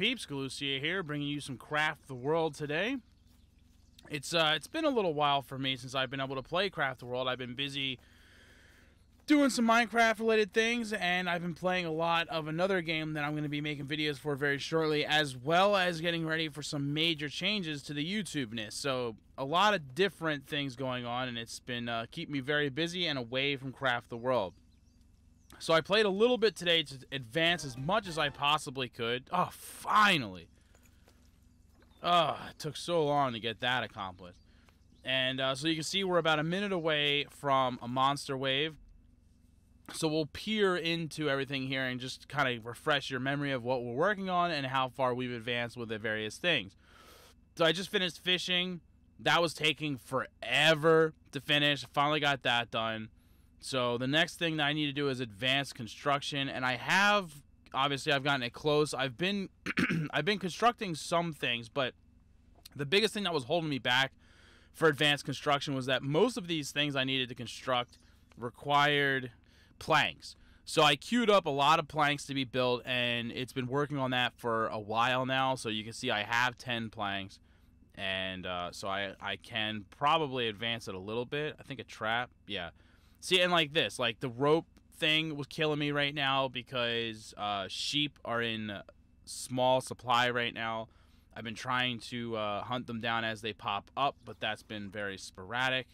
Peeps Galucia here, bringing you some Craft the World today. It's been a little while for me since I've been able to play Craft the World. I've been busy doing some Minecraft-related things, and I've been playing a lot of another game that I'm going to be making videos for very shortly, as well as getting ready for some major changes to the YouTube-ness. So, a lot of different things going on, and it's been keeping me very busy and away from Craft the World. So I played a little bit today to advance as much as I possibly could. Oh, finally! Oh, it took so long to get that accomplished. And so you can see we're about a minute away from a monster wave. So we'll peer into everything here and just kind of refresh your memory of what we're working on and how far we've advanced with the various things. So I just finished fishing. That was taking forever to finish. Finally got that done. So the next thing that I need to do is advanced construction, and I have, obviously I've gotten it close. I've been I've been constructing some things, but the biggest thing that was holding me back for advanced construction was that most of these things I needed to construct required planks. So I queued up a lot of planks to be built, and it's been working on that for a while now. So you can see I have 10 planks, and so I can probably advance it a little bit. I think a trap, yeah. See, and like this, like the rope thing was killing me right now because sheep are in small supply right now. I've been trying to hunt them down as they pop up, but that's been very sporadic.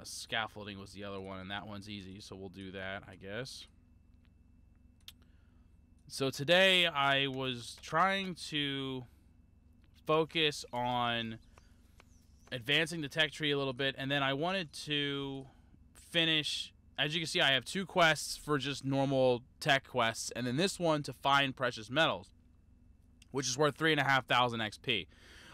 Scaffolding was the other one, and that one's easy, so we'll do that, I guess. So today I was trying to focus on advancing the tech tree a little bit, and then I wanted to finish. As you can see, I have 2 quests for just normal tech quests, and then this one to find precious metals, which is worth 3,500 XP.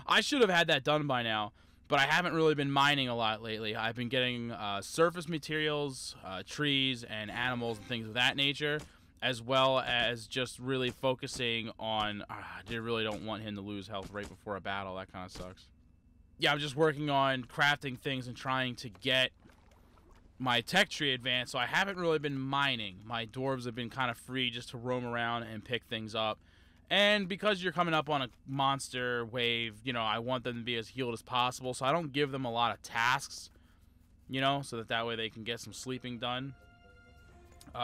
I should have had that done by now, but I haven't really been mining a lot lately. I've been getting surface materials, trees, and animals and things of that nature, as well as just really focusing on... I really don't want him to lose health right before a battle. That kind of sucks. Yeah, I'm just working on crafting things and trying to get my tech tree advanced, so I haven't really been mining. My dwarves have been kind of free just to roam around and pick things up. And because you're coming up on a monster wave, you know, I want them to be as healed as possible, so I don't give them a lot of tasks, you know, so that way they can get some sleeping done.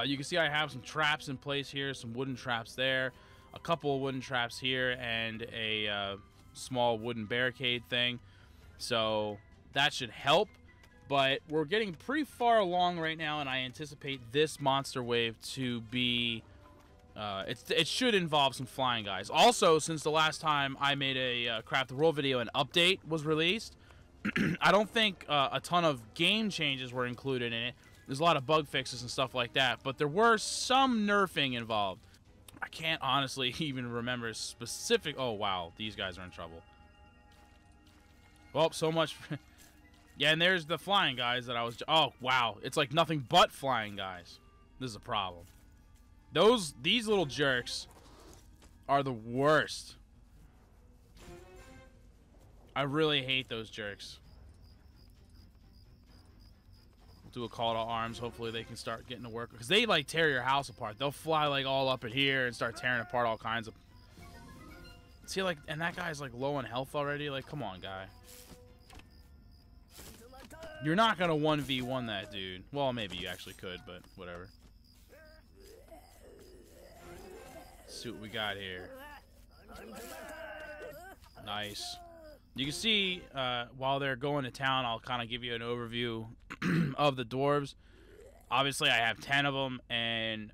You can see I have some traps in place here, some wooden traps there, a couple of wooden traps here, and a small wooden barricade thing. So that should help. But we're getting pretty far along right now, and I anticipate this monster wave to be... it should involve some flying guys. Also, since the last time I made a Craft the World video, an update was released. I don't think a ton of game changes were included in it. There's a lot of bug fixes and stuff like that, but there were some nerfing involved. I can't honestly even remember specific... Oh, wow. These guys are in trouble. Well, so much... Yeah, and there's the flying guys that I was... Oh, wow. It's like nothing but flying guys. This is a problem. These little jerks are the worst. I really hate those jerks. We'll do a call to arms. Hopefully they can start getting to work. Because they, like, tear your house apart. They'll fly, like, all up in here and start tearing apart all kinds of... See, like... And that guy's, like, low on health already. Like, come on, guy. You're not going to 1v1 that dude. Well, maybe you actually could, but whatever. Let's see what we got here. Nice. You can see, while they're going to town, I'll kind of give you an overview of the dwarves. Obviously, I have 10 of them, and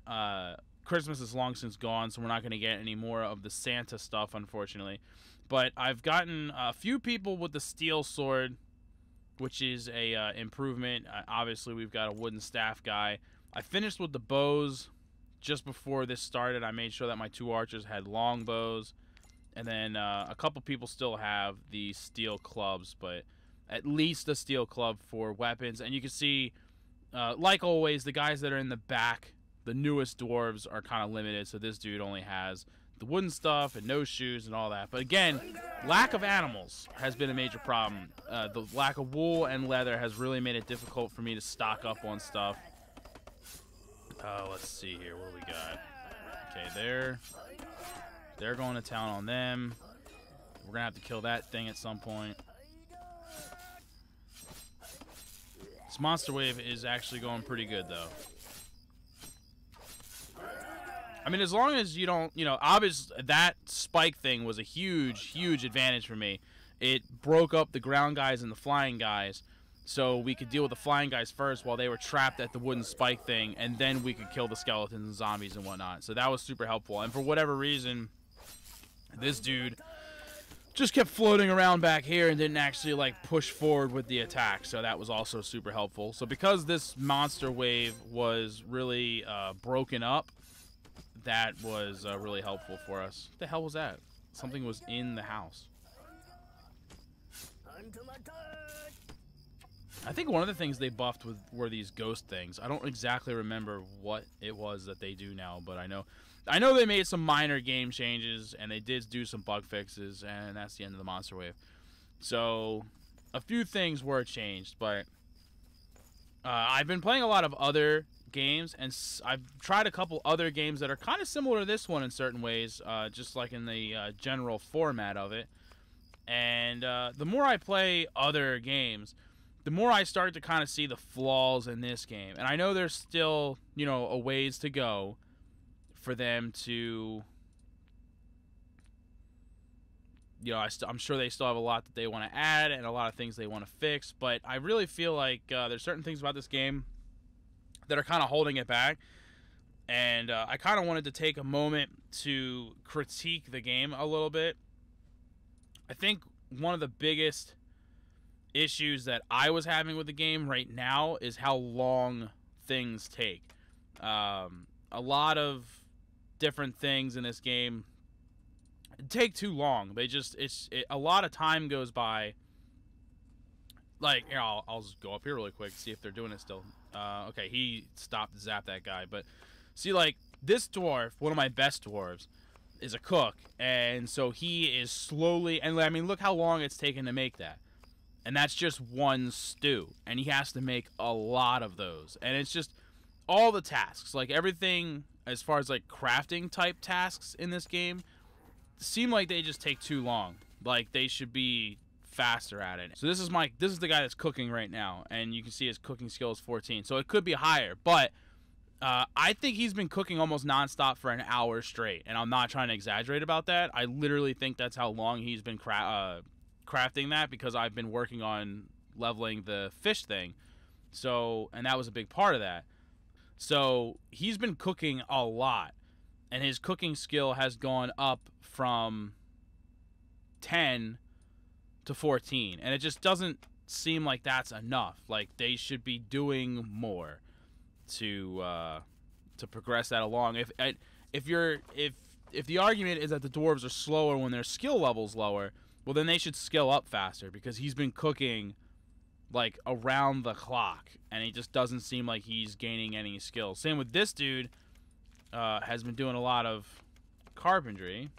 Christmas is long since gone, so we're not going to get any more of the Santa stuff, unfortunately. But I've gotten a few people with the steel sword, which is a improvement. Obviously, we've got a wooden staff guy. I finished with the bows just before this started. I made sure that my 2 archers had long bows. And then a couple people still have the steel clubs, but at least a steel club for weapons. And you can see, like always, the guys that are in the back, the newest dwarves, are kind of limited. So this dude only has the wooden stuff and no shoes and all that. But again, lack of animals has been a major problem. The lack of wool and leather has really made it difficult for me to stock up on stuff. Let's see here. What do we got? Okay, there. They're going to town on them. We're going to have to kill that thing at some point. This monster wave is actually going pretty good, though. I mean, as long as you don't, you know, obviously that spike thing was a huge, huge advantage for me. It broke up the ground guys and the flying guys, so we could deal with the flying guys first while they were trapped at the wooden spike thing, and then we could kill the skeletons and zombies and whatnot. So that was super helpful. And for whatever reason, this dude just kept floating around back here and didn't actually, like, push forward with the attack. So that was also super helpful. So because this monster wave was really broken up, that was really helpful for us. What the hell was that? Something was in the house. I think one of the things they buffed were these ghost things. I don't exactly remember what it was that they do now, but I know they made some minor game changes, and they did do some bug fixes, and that's the end of the monster wave. So a few things were changed, but I've been playing a lot of other games, and I've tried a couple other games that are kind of similar to this one in certain ways, just like in the general format of it. And the more I play other games, the more I start to kind of see the flaws in this game. And I know there's still, you know, a ways to go for them to, you know, I'm sure they still have a lot that they want to add and a lot of things they want to fix. But I really feel like there's certain things about this game that are kind of holding it back. And I kind of wanted to take a moment to critique the game a little bit. I think one of the biggest issues that I was having with the game right now is how long things take. A lot of different things in this game take too long. They just a lot of time goes by. Like, here, I'll just go up here really quick, see if they're doing it still. Okay, he stopped to zap that guy. But see, like, this dwarf, one of my best dwarves, is a cook, and so he is slowly, and I mean, look how long it's taken to make that. And that's just one stew, and he has to make a lot of those. And it's just all the tasks, like everything as far as like crafting type tasks in this game seem like they just take too long. Like, they should be faster at it. So this is the guy that's cooking right now, and you can see his cooking skill is 14, so it could be higher, but I think he's been cooking almost nonstop for an hour straight, and I'm not trying to exaggerate about that. I literally think that's how long he's been crafting that, because I've been working on leveling the fish thing, so, and that was a big part of that. So he's been cooking a lot, and his cooking skill has gone up from 10 to 14, and it just doesn't seem like that's enough. Like, they should be doing more to progress that along. If the argument is that the dwarves are slower when their skill level's lower, well, then they should skill up faster, because he's been cooking like around the clock, and it just doesn't seem like he's gaining any skills. Same with this dude, has been doing a lot of carpentry.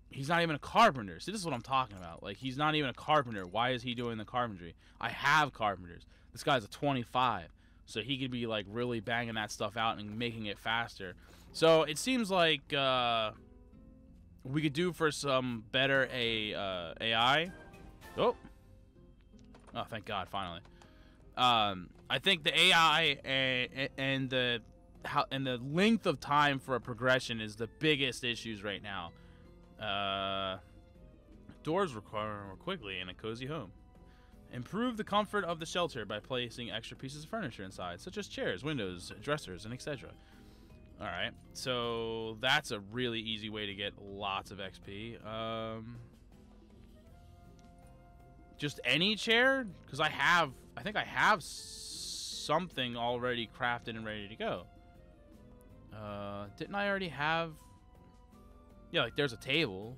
He's not even a carpenter. See, this is what I'm talking about. Like, he's not even a carpenter. Why is he doing the carpentry? I have carpenters. This guy's a 25, so he could be, like, really banging that stuff out and making it faster. So it seems like we could do for some better AI. Oh, thank God, finally. I think the AI and the length of time for a progression is the biggest issues right now. Doors require more quickly in a cozy home. Improve the comfort of the shelter by placing extra pieces of furniture inside, such as chairs, windows, dressers, and etc. Alright, so that's a really easy way to get lots of XP. Just any chair? Because I think I have something already crafted and ready to go. Didn't I already have... Yeah, like, there's a table.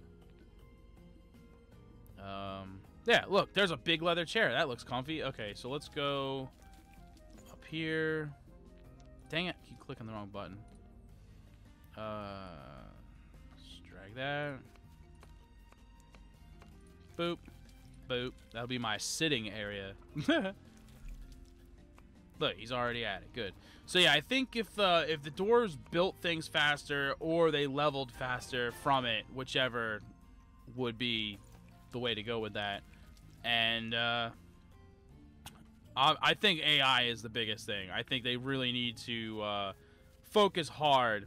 Yeah, look, there's a big leather chair. That looks comfy. Okay, so let's go up here. Dang it, keep clicking the wrong button. Let's drag that. Boop. Boop. That'll be my sitting area. Look, he's already at it. Good. So yeah, I think if the dwarves built things faster or they leveled faster from it, whichever would be the way to go with that. And I think AI is the biggest thing. I think they really need to focus hard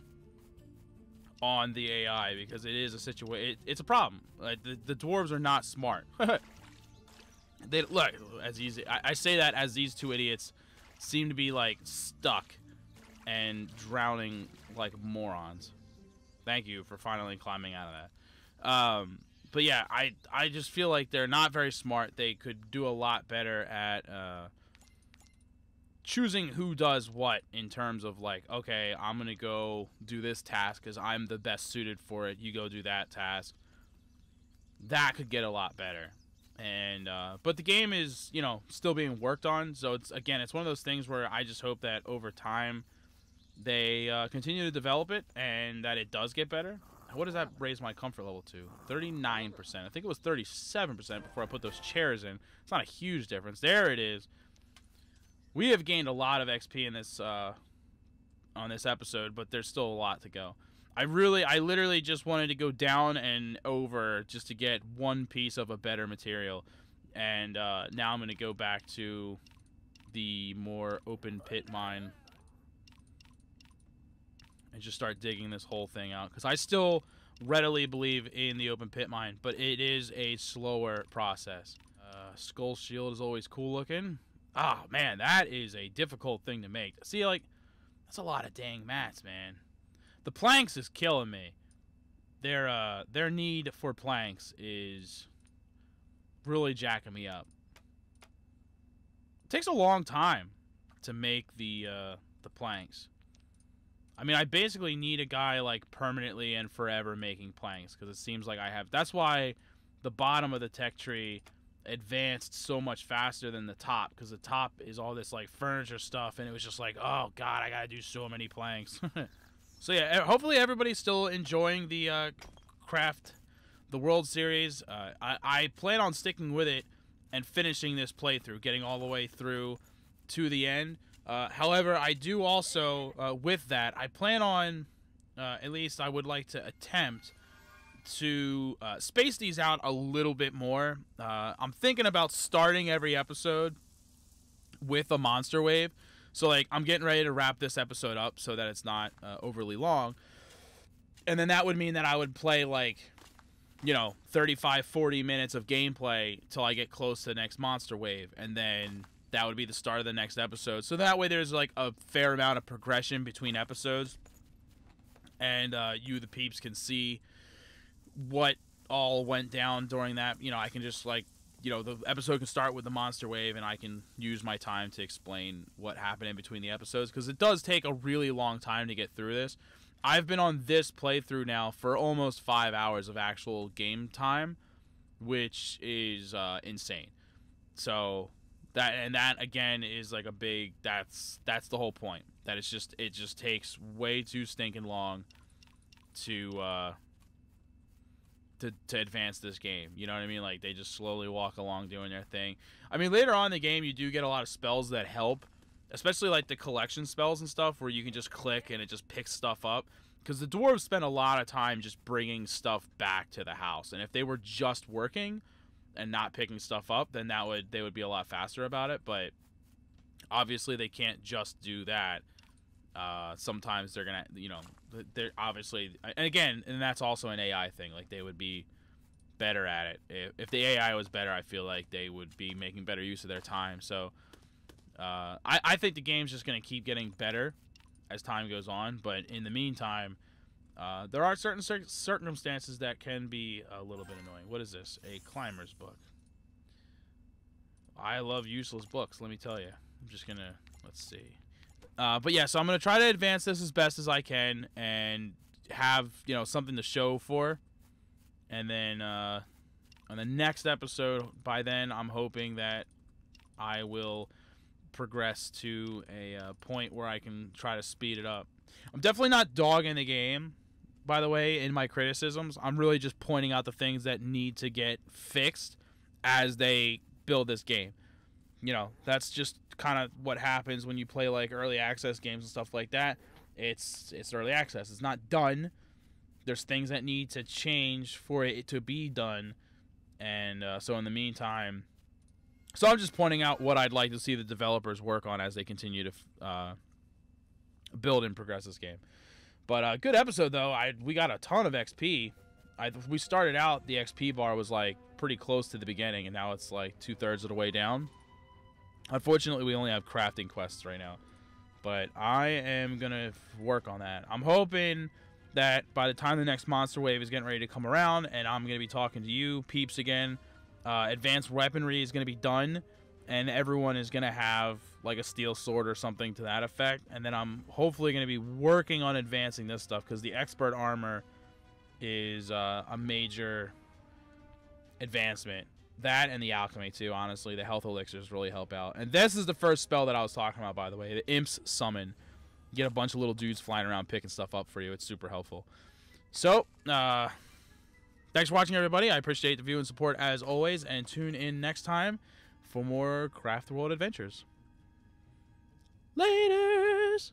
on the AI because it is a situation. It's a problem. Like the dwarves are not smart. They look as easy. I say that as these two idiots seem to be like stuck and drowning like morons. Thank you for finally climbing out of that. But yeah, I just feel like they're not very smart. They could do a lot better at choosing who does what in terms of like, okay, I'm gonna go do this task because I'm the best suited for it. You go do that task. That could get a lot better. And but the game is, you know, still being worked on. So it's one of those things where I just hope that over time they continue to develop it and that it does get better. What does that raise my comfort level to? 39%. I think it was 37% before I put those chairs in. It's not a huge difference. There it is. We have gained a lot of XP in this on this episode, but there's still a lot to go. I literally just wanted to go down and over just to get one piece of a better material. And now I'm going to go back to the more open pit mine and just start digging this whole thing out. Because I still readily believe in the open pit mine, but it is a slower process. Skull shield is always cool looking. Oh, man, that is a difficult thing to make. See, like, that's a lot of dang mats, man. The planks is killing me. Their need for planks is really jacking me up. It takes a long time to make the planks. I mean, I basically need a guy like permanently and forever making planks because it seems like I have. That's why the bottom of the tech tree advanced so much faster than the top, because the top is all this like furniture stuff, and it was just like, oh god, I gotta do so many planks. So yeah, hopefully everybody's still enjoying the Craft the World series. I plan on sticking with it and finishing this playthrough, getting all the way through to the end. However, I do also, with that, I plan on, at least I would like to attempt to space these out a little bit more. I'm thinking about starting every episode with a monster wave. So, like, I'm getting ready to wrap this episode up so that it's not overly long. And then that would mean that I would play, like, you know, 35, 40 minutes of gameplay till I get close to the next monster wave. And then that would be the start of the next episode. So that way there's, like, a fair amount of progression between episodes. And you, the peeps, can see what all went down during that. You know, I can just, like, you know, the episode can start with the monster wave, and I can use my time to explain what happened in between the episodes, because it does take a really long time to get through this. I've been on this playthrough now for almost 5 hours of actual game time, which is insane. So that again is like a big, that's the whole point. That it just takes way too stinking long to advance this game. You know what I mean? Like, they just slowly walk along doing their thing. I mean, later on in the game, you do get a lot of spells that help, especially like the collection spells and stuff where you can just click and it just picks stuff up. Because the dwarves spend a lot of time just bringing stuff back to the house. And if they were just working and not picking stuff up, then they would be a lot faster about it. But obviously they can't just do that. Sometimes they're gonna, you know, they're obviously, and again, and that's also an AI thing. Like, they would be better at it if the AI was better. I feel like they would be making better use of their time. So I think the game's just gonna keep getting better as time goes on. But in the meantime, there are certain circumstances that can be a little bit annoying. What is this? A climber's book. I love useless books, let me tell you. I'm just gonna, let's see. But yeah, so I'm going to try to advance this as best as I can and have, you know, something to show for. And then on the next episode, by then, I'm hoping that I will progress to a point where I can try to speed it up. I'm definitely not dogging the game, by the way, in my criticisms. I'm really just pointing out the things that need to get fixed as they build this game. you know, that's just kind of what happens when you play like early access games and stuff like that. It's early access. It's not done. There's things that need to change for it to be done, and so in the meantime, so I'm just pointing out what I'd like to see the developers work on as they continue to build and progress this game. But good episode though. We got a ton of XP. We started out, the XP bar was like pretty close to the beginning, and now it's like 2/3 of the way down. Unfortunately, we only have crafting quests right now, but I am gonna work on that. I'm hoping that by the time the next monster wave is getting ready to come around, and I'm gonna be talking to you peeps again, advanced weaponry is gonna be done, and everyone is gonna have like a steel sword or something to that effect. And then I'm hopefully gonna be working on advancing this stuff, because the expert armor is a major advancement. That and the alchemy too, honestly. The health elixirs really help out. And this is the first spell that I was talking about, by the way, the Imp's Summon. You get a bunch of little dudes flying around picking stuff up for you. It's super helpful. So, thanks for watching, everybody. I appreciate the view and support as always, and tune in next time for more Craft the World adventures. Laters!